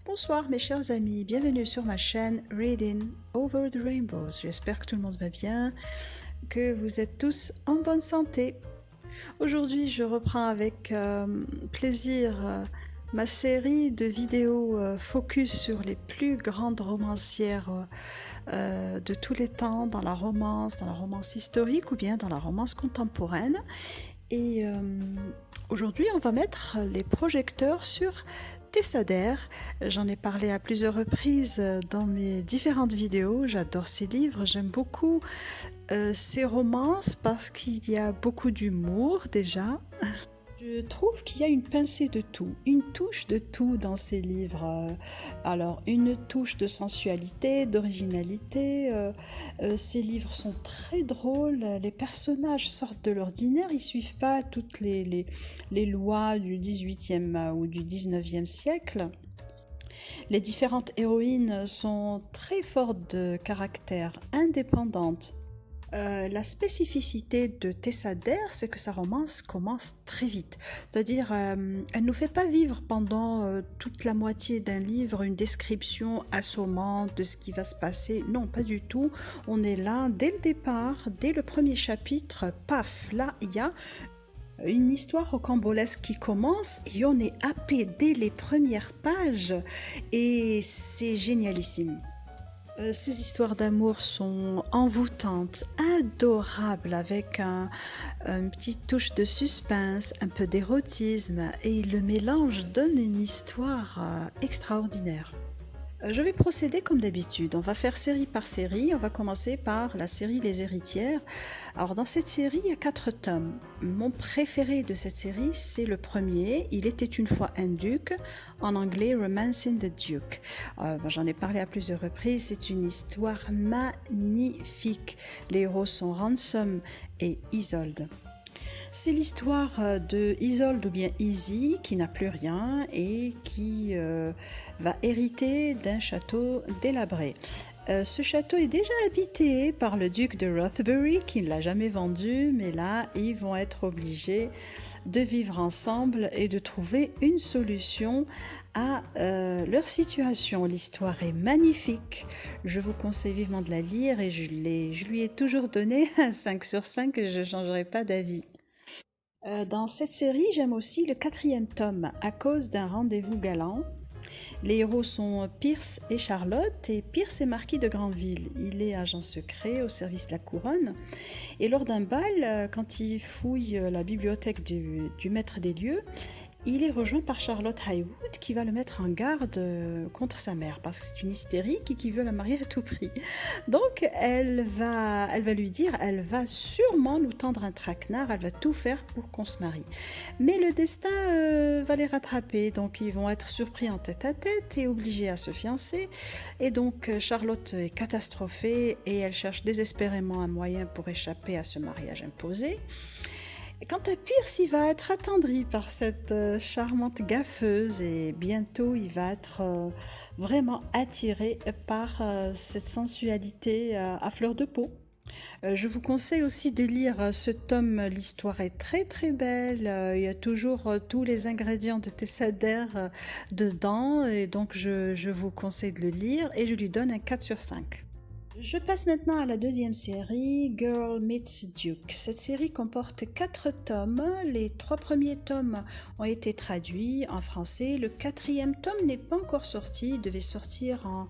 Bonsoir mes chers amis, bienvenue sur ma chaîne Reading Over the Rainbows. J'espère que tout le monde va bien, que vous êtes tous en bonne santé. Aujourd'hui, je reprends avec plaisir ma série de vidéos focus sur les plus grandes romancières de tous les temps, dans la romance historique ou bien dans la romance contemporaine. Et aujourd'hui, on va mettre les projecteurs sur Tessa Dare. J'en ai parlé à plusieurs reprises dans mes différentes vidéos. J'adore ces livres, j'aime beaucoup ces romances parce qu'il y a beaucoup d'humour déjà. Je trouve qu'il y a une pincée de tout, une touche de tout dans ces livres. Alors, une touche de sensualité, d'originalité. Ces livres sont très drôles. Les personnages sortent de l'ordinaire. Ils suivent pas toutes les lois du 18e ou du 19e siècle. Les différentes héroïnes sont très fortes de caractère, indépendantes. La spécificité de Tessa Dare, c'est que sa romance commence très vite. C'est-à-dire, elle ne nous fait pas vivre pendant toute la moitié d'un livre une description assommante de ce qui va se passer. Non, pas du tout. On est là dès le départ, dès le premier chapitre, paf, là, il y a une histoire rocambolesque qui commence et on est happé dès les premières pages et c'est génialissime. Ces histoires d'amour sont envoûtantes, adorables, avec une petite touche de suspense, un peu d'érotisme, et le mélange donne une histoire extraordinaire. Je vais procéder comme d'habitude, on va faire série par série, on va commencer par la série Les Héritières. Alors dans cette série, il y a 4 tomes. Mon préféré de cette série, c'est le premier, Il était une fois un duc, en anglais Romancing the Duke. J'en ai parlé à plusieurs reprises, c'est une histoire magnifique. Les héros sont Ransom et Isolde. C'est l'histoire de Isolde ou bien Izzy qui n'a plus rien et qui va hériter d'un château délabré. Ce château est déjà habité par le duc de Rothbury qui ne l'a jamais vendu, mais là ils vont être obligés de vivre ensemble et de trouver une solution à leur situation. L'histoire est magnifique, je vous conseille vivement de la lire et je lui ai toujours donné un 5 sur 5 et je ne changerai pas d'avis. Dans cette série, j'aime aussi le 4e tome, À cause d'un rendez-vous galant. Les héros sont Pierce et Charlotte, et Pierce est marquis de Granville. Il est agent secret au service de la couronne. Et lors d'un bal, quand il fouille la bibliothèque du maître des lieux, il est rejoint par Charlotte Haywood qui va le mettre en garde contre sa mère parce que c'est une hystérique et qui veut la marier à tout prix. Donc elle va lui dire, elle va sûrement nous tendre un traquenard, elle va tout faire pour qu'on se marie. Mais le destin va les rattraper, donc ils vont être surpris en tête à tête et obligés à se fiancer. Et donc Charlotte est catastrophée et elle cherche désespérément un moyen pour échapper à ce mariage imposé. Quant à Pierce, il va être attendri par cette charmante gaffeuse et bientôt il va être vraiment attiré par cette sensualité à fleur de peau. Je vous conseille aussi de lire ce tome, l'histoire est très très belle, il y a toujours tous les ingrédients de Tessa Dare dedans et donc je vous conseille de le lire et je lui donne un 4 sur 5. Je passe maintenant à la 2e série, Girl Meets Duke. Cette série comporte 4 tomes. Les 3 premiers tomes ont été traduits en français. Le 4e tome n'est pas encore sorti. Il devait sortir en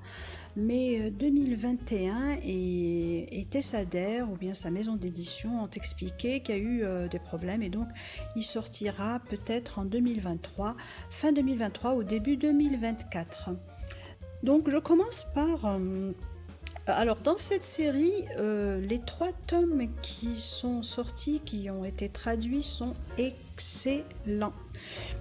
mai 2021 et Tessa Dare ou bien sa maison d'édition ont expliqué qu'il y a eu des problèmes et donc il sortira peut-être en 2023, fin 2023 ou début 2024. Donc je commence par... Alors dans cette série, les 3 tomes qui sont sortis, qui ont été traduits sont excellents.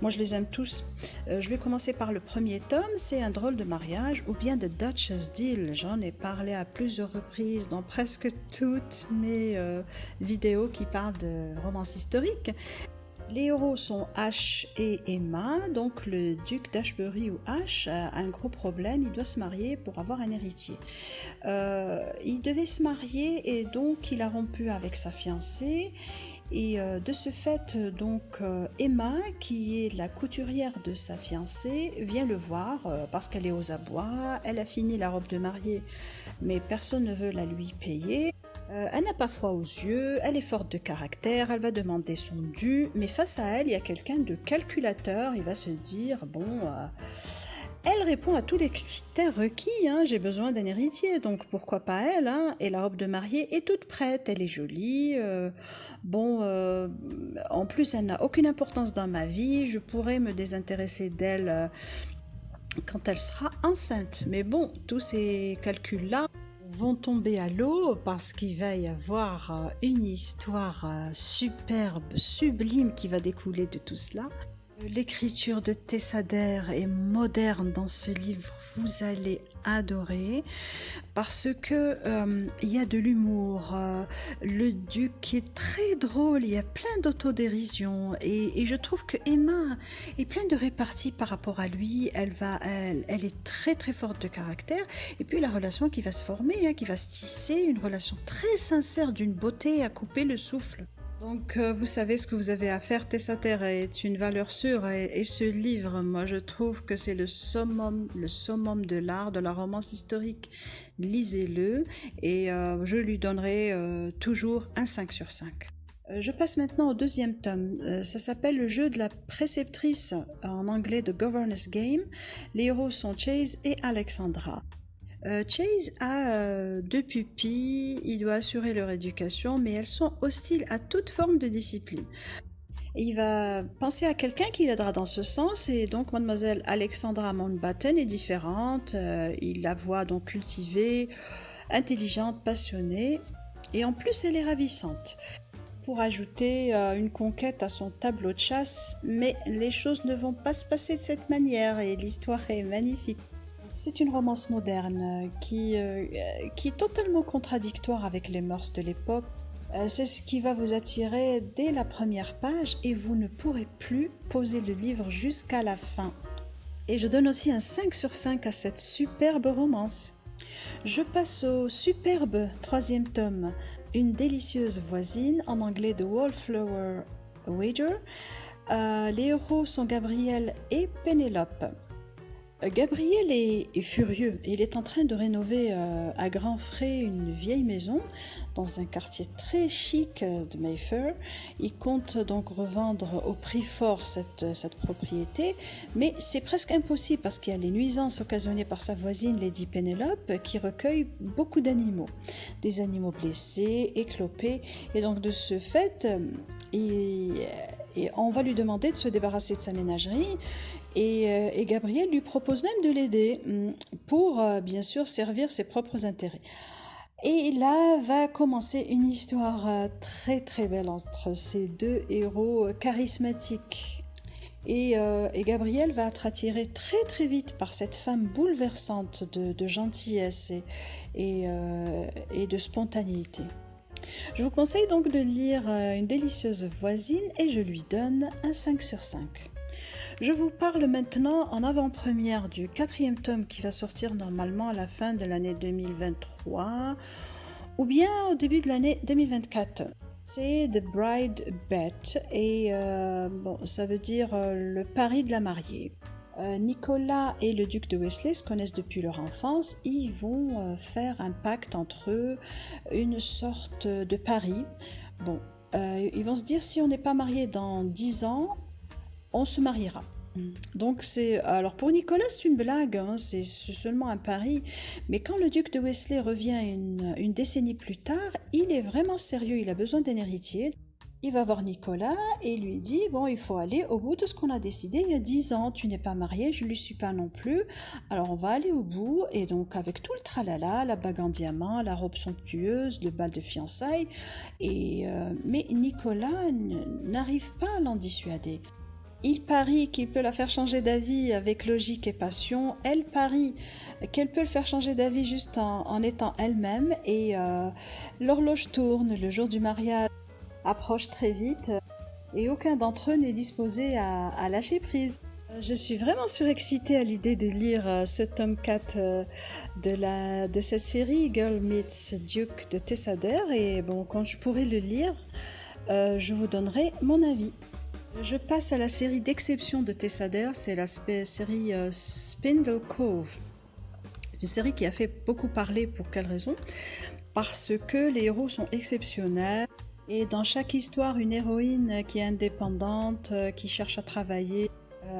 Moi je les aime tous. Je vais commencer par le premier tome, c'est Un drôle de mariage ou bien The Duchess Deal. J'en ai parlé à plusieurs reprises dans presque toutes mes vidéos qui parlent de romance historique. Les héros sont Ash et Emma, donc le duc d'Ashbury ou Ash a un gros problème, il doit se marier pour avoir un héritier. Il devait se marier et donc il a rompu avec sa fiancée Et de ce fait, donc Emma, qui est la couturière de sa fiancée, vient le voir parce qu'elle est aux abois. Elle a fini la robe de mariée, mais personne ne veut la lui payer. Elle n'a pas froid aux yeux, elle est forte de caractère, elle va demander son dû, mais face à elle, il y a quelqu'un de calculateur. Il va se dire, bon, elle répond à tous les critères requis, hein. J'ai besoin d'un héritier, donc pourquoi pas elle, hein. Et la robe de mariée est toute prête, elle est jolie. En plus, elle n'a aucune importance dans ma vie. Je pourrais me désintéresser d'elle quand elle sera enceinte. Mais bon, tous ces calculs-là vont tomber à l'eau parce qu'il va y avoir une histoire superbe, sublime qui va découler de tout cela. L'écriture de Tessader est moderne dans ce livre, vous allez adorer parce que il y a de l'humour, le duc est très drôle, il y a plein d'autodérision et je trouve que Emma est pleine de répartie par rapport à lui. Elle est très très forte de caractère et puis la relation qui va se former, hein, qui va se tisser, une relation très sincère d'une beauté à couper le souffle. Donc, vous savez ce que vous avez à faire. Tessader est une valeur sûre et ce livre, moi, je trouve que c'est le summum de l'art, de la romance historique. Lisez-le et je lui donnerai toujours un 5 sur 5. Je passe maintenant au deuxième tome. Ça s'appelle Le jeu de la préceptrice, en anglais The Governess Game. Les héros sont Chase et Alexandra. Chase a deux pupilles, il doit assurer leur éducation, mais elles sont hostiles à toute forme de discipline. Et il va penser à quelqu'un qui l'aidera dans ce sens, et donc mademoiselle Alexandra Mountbatten est différente, il la voit donc cultivée, intelligente, passionnée, et en plus elle est ravissante. Pour ajouter une conquête à son tableau de chasse, mais les choses ne vont pas se passer de cette manière, et l'histoire est magnifique. C'est une romance moderne qui est totalement contradictoire avec les mœurs de l'époque. C'est ce qui va vous attirer dès la première page et vous ne pourrez plus poser le livre jusqu'à la fin. Et je donne aussi un 5 sur 5 à cette superbe romance. Je passe au superbe troisième tome, Une délicieuse voisine, en anglais The Wallflower Wager. Les héros sont Gabriel et Pénélope. Gabriel est furieux. Il est en train de rénover à grands frais une vieille maison dans un quartier très chic de Mayfair. Il compte donc revendre au prix fort cette propriété, mais c'est presque impossible parce qu'il y a les nuisances occasionnées par sa voisine Lady Penelope qui recueille beaucoup d'animaux. Des animaux blessés, éclopés, et donc de ce fait, on va lui demander de se débarrasser de sa ménagerie. Et Gabriel lui propose même de l'aider pour bien sûr servir ses propres intérêts. Et là va commencer une histoire très très belle entre ces deux héros charismatiques. Et Gabriel va être attiré très très vite par cette femme bouleversante de gentillesse et de spontanéité. Je vous conseille donc de lire Une délicieuse voisine et je lui donne un 5 sur 5. Je vous parle maintenant en avant-première du 4e tome qui va sortir normalement à la fin de l'année 2023 ou bien au début de l'année 2024. C'est The Bride Bet et ça veut dire le pari de la mariée. Nicolas et le duc de Wesley se connaissent depuis leur enfance. Ils vont faire un pacte entre eux, une sorte de pari. Ils vont se dire si on n'est pas marié dans 10 ans, on se mariera. Donc alors pour Nicolas c'est une blague, hein, c'est seulement un pari, mais quand le duc de Wesley revient une décennie plus tard, il est vraiment sérieux, il a besoin d'un héritier. Il va voir Nicolas et lui dit bon, il faut aller au bout de ce qu'on a décidé il y a 10 ans, tu n'es pas marié, je ne le suis pas non plus, alors on va aller au bout. Et donc avec tout le tralala, la bague en diamant, la robe somptueuse, le bal de fiançailles, mais Nicolas n'arrive pas à l'en dissuader. Il parie qu'il peut la faire changer d'avis avec logique et passion. Elle parie qu'elle peut le faire changer d'avis juste en étant elle-même. Et l'horloge tourne, le jour du mariage approche très vite et aucun d'entre eux n'est disposé à lâcher prise. Je suis vraiment surexcitée à l'idée de lire ce tome 4 de cette série Girl Meets Duke de Tessader. Et bon, quand je pourrai le lire, je vous donnerai mon avis. Je passe à la série d'exception de Tessa Dare, c'est la série Spindle Cove. C'est une série qui a fait beaucoup parler. Pour quelle raison? Parce que les héros sont exceptionnels et dans chaque histoire, une héroïne qui est indépendante, qui cherche à travailler,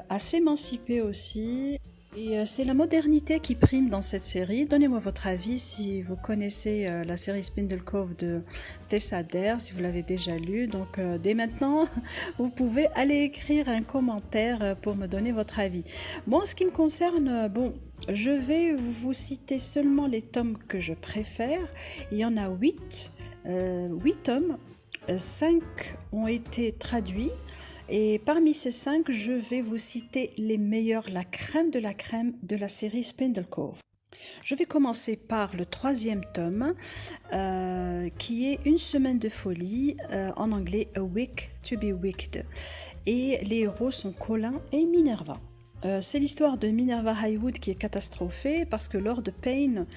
à s'émanciper aussi. Et c'est la modernité qui prime dans cette série. Donnez-moi votre avis si vous connaissez la série Spindle Cove de Tessa Dare, si vous l'avez déjà lue. Donc dès maintenant, vous pouvez aller écrire un commentaire pour me donner votre avis. Moi, en ce qui me concerne, je vais vous citer seulement les tomes que je préfère. Il y en a 8 tomes. 5 ont été traduits. Et parmi ces 5, je vais vous citer les meilleurs, la crème de la série Spindle Cove. Je vais commencer par le 3e tome, qui est Une semaine de folie, en anglais A Week to be Wicked. Et les héros sont Colin et Minerva. C'est l'histoire de Minerva Highwood qui est catastrophée parce que Lord Payne,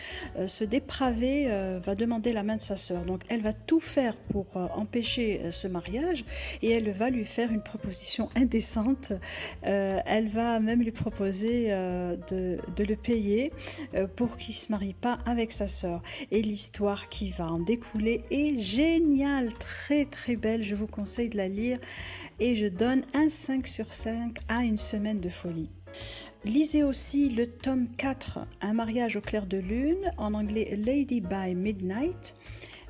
ce dépravé, va demander la main de sa sœur. Donc elle va tout faire pour empêcher ce mariage et elle va lui faire une proposition indécente. Elle va même lui proposer de le payer pour qu'il ne se marie pas avec sa sœur. Et l'histoire qui va en découler est géniale, très très belle. Je vous conseille de la lire et je donne un 5 sur 5 à Une semaine de folie. Lisez aussi le tome 4, Un mariage au clair de lune, en anglais Lady by Midnight.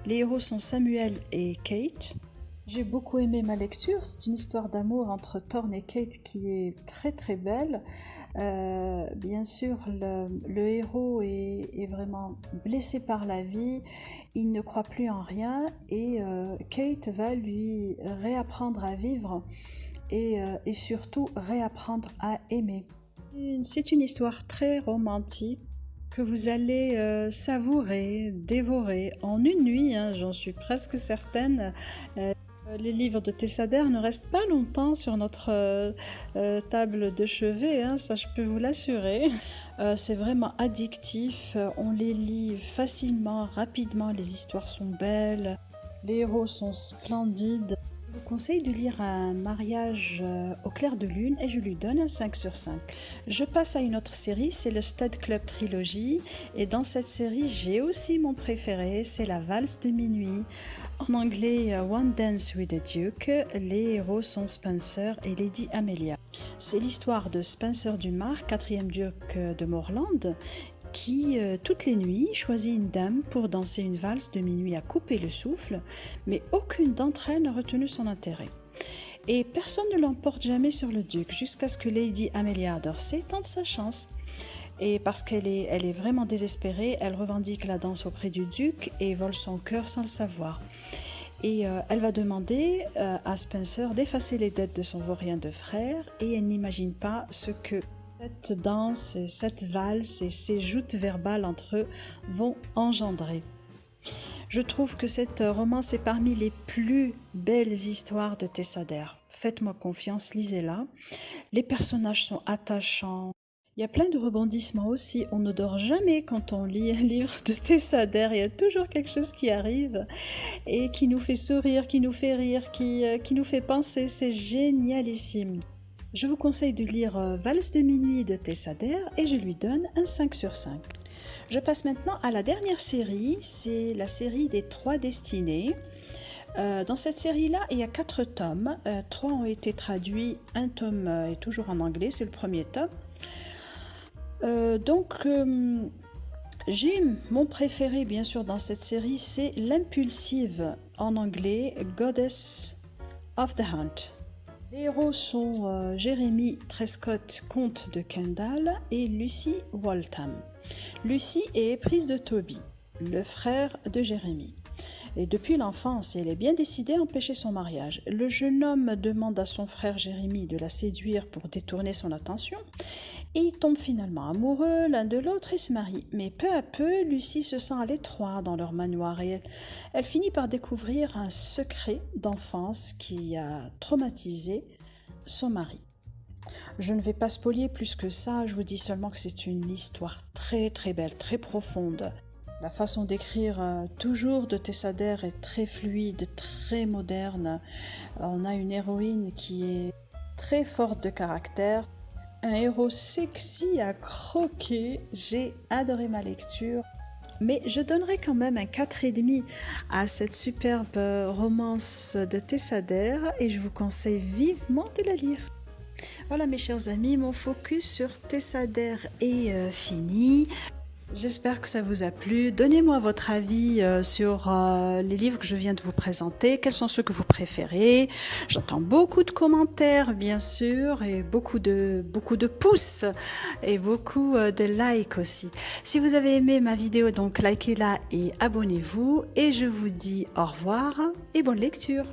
Les héros sont Samuel et Kate. J'ai beaucoup aimé ma lecture, c'est une histoire d'amour entre Thorne et Kate qui est très très belle. Bien sûr, le héros est vraiment blessé par la vie, il ne croit plus en rien et Kate va lui réapprendre à vivre et surtout réapprendre à aimer. C'est une histoire très romantique que vous allez savourer, dévorer en une nuit, j'en suis presque certaine. Les livres de Tessa Dare ne restent pas longtemps sur notre table de chevet, ça je peux vous l'assurer. C'est vraiment addictif, on les lit facilement, rapidement, les histoires sont belles, les héros sont splendides. Je vous conseille de lire Un mariage au clair de lune et je lui donne un 5 sur 5. Je passe à une autre série, c'est le Stud Club Trilogy et dans cette série j'ai aussi mon préféré, c'est La valse de minuit. En anglais One Dance with the Duke, les héros sont Spencer et Lady Amelia. C'est l'histoire de Spencer Dumas, 4e duc de Morland, qui, toutes les nuits, choisit une dame pour danser une valse de minuit à couper le souffle, mais aucune d'entre elles n'a retenu son intérêt. Et personne ne l'emporte jamais sur le duc, jusqu'à ce que Lady Amelia d'Orsay tente sa chance. Et parce qu'elle est vraiment désespérée, elle revendique la danse auprès du duc et vole son cœur sans le savoir. Et elle va demander à Spencer d'effacer les dettes de son vaurien de frère et elle n'imagine pas ce que cette danse, cette valse et ces joutes verbales entre eux vont engendrer. Je trouve que cette romance est parmi les plus belles histoires de Tessa Dare. Faites-moi confiance, lisez-la. Les personnages sont attachants. Il y a plein de rebondissements aussi. On ne dort jamais quand on lit un livre de Tessa Dare. Il y a toujours quelque chose qui arrive et qui nous fait sourire, qui nous fait rire, qui nous fait penser. C'est génialissime. Je vous conseille de lire Valse de minuit de Tessa Dare et je lui donne un 5 sur 5. Je passe maintenant à la dernière série, c'est la série des 3 destinées. Dans cette série-là, il y a 4 tomes. 3 ont été traduits, un tome est toujours en anglais, c'est le premier tome. J'ai mon préféré bien sûr dans cette série, c'est l'impulsive, en anglais Goddess of the Hunt. Les héros sont Jeremy Trescott, comte de Kendall, et Lucy Waltham. Lucy est éprise de Toby, le frère de Jeremy. Et depuis l'enfance, elle est bien décidée à empêcher son mariage. Le jeune homme demande à son frère Jeremy de la séduire pour détourner son attention. Et ils tombent finalement amoureux l'un de l'autre et se marient. Mais peu à peu, Lucy se sent à l'étroit dans leur manoir et elle finit par découvrir un secret d'enfance qui a traumatisé son mari. Je ne vais pas spoiler plus que ça, je vous dis seulement que c'est une histoire très très belle, très profonde. La façon d'écrire toujours de Tessa Dare est très fluide, très moderne. On a une héroïne qui est très forte de caractère, un héros sexy à croquer. J'ai adoré ma lecture. Mais je donnerai quand même un 4,5 à cette superbe romance de Tessa Dare et je vous conseille vivement de la lire. Voilà mes chers amis, mon focus sur Tessa Dare est fini. J'espère que ça vous a plu. Donnez-moi votre avis sur les livres que je viens de vous présenter. Quels sont ceux que vous préférez? J'entends beaucoup de commentaires, bien sûr, et beaucoup de pouces et beaucoup de likes aussi. Si vous avez aimé ma vidéo, donc likez-la et abonnez-vous. Et je vous dis au revoir et bonne lecture.